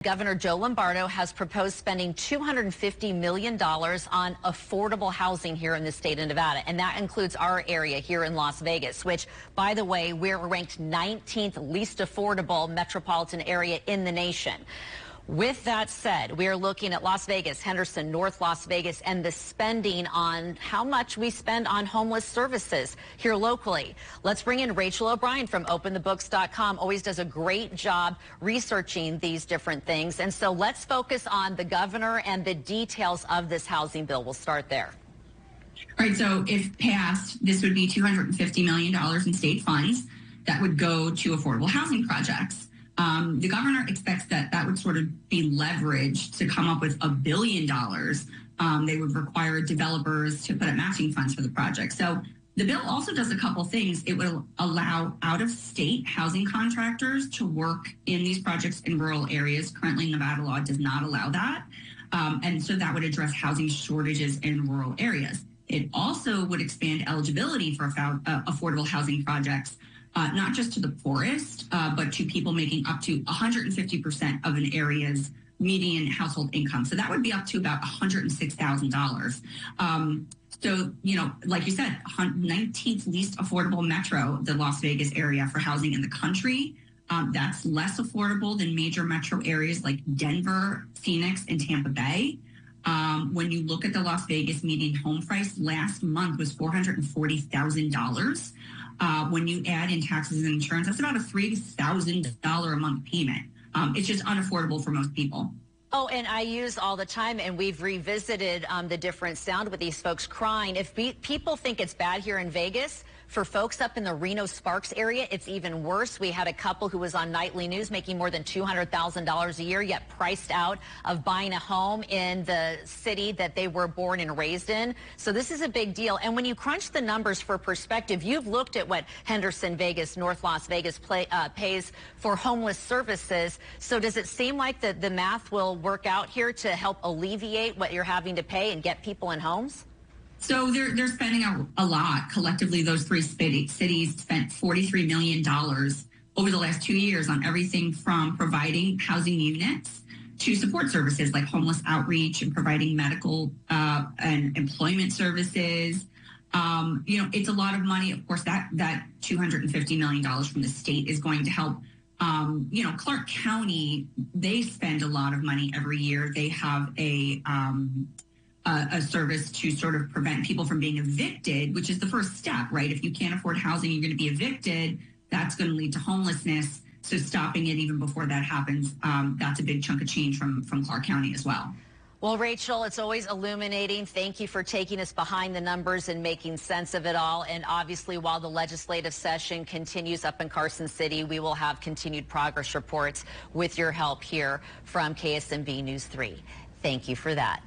Governor Joe Lombardo has proposed spending $250 million on affordable housing here in the state of Nevada, and that includes our area here in Las Vegas, which, by the way, we're ranked 19th least affordable metropolitan area in the nation. With that said, we are looking at Las Vegas, Henderson, North Las Vegas, and the spending on how much we spend on homeless services here locally. Let's bring in Rachel O'Brien from OpenTheBooks.com. Always does a great job researching these different things. And so let's focus on the governor and the details of this housing bill. We'll start there. All right, so if passed, this would be $250 million in state funds that would go to affordable housing projects. The governor expects that would sort of be leveraged to come up with $1 billion. They would require developers to put up matching funds for the project. So the bill also does a couple things. It would allow out-of-state housing contractors to work in these projects in rural areas. Currently, Nevada law does not allow that. And so that would address housing shortages in rural areas. It also would expand eligibility for affordable housing projects, not just to the poorest, but to people making up to 150% of an area's median household income. So that would be up to about $106,000. So, you know, like you said, 19th least affordable metro, the Las Vegas area for housing in the country. That's less affordable than major metro areas like Denver, Phoenix, and Tampa Bay. When you look at the Las Vegas median home price last month was $440,000. When you add in taxes and insurance, that's about a $3,000 a month payment. It's just unaffordable for most people. Oh, and I use all the time, and we've revisited the different sound with these folks crying. If people think it's bad here in Vegas, for folks up in the Reno-Sparks area, it's even worse. We had a couple who was on nightly news making more than $200,000 a year, yet priced out of buying a home in the city that they were born and raised in. So this is a big deal. And when you crunch the numbers for perspective, you've looked at what Henderson, Vegas, North Las Vegas pays for homeless services. So does it seem like the math will work out here to help alleviate what you're having to pay and get people in homes? So they're spending a lot. Collectively, those three cities spent $43 million over the last 2 years on everything from providing housing units to support services like homeless outreach and providing medical and employment services. You know, it's a lot of money. Of course, that $250 million from the state is going to help. You know, Clark County, they spend a lot of money every year. They have a service to sort of prevent people from being evicted, which is the first step, right? If you can't afford housing, you're going to be evicted. That's going to lead to homelessness. So stopping it even before that happens, that's a big chunk of change from Clark County as well. Well, Rachel, it's always illuminating. Thank you for taking us behind the numbers and making sense of it all. And obviously, while the legislative session continues up in Carson City, we will have continued progress reports with your help here from KSMB News 3. Thank you for that.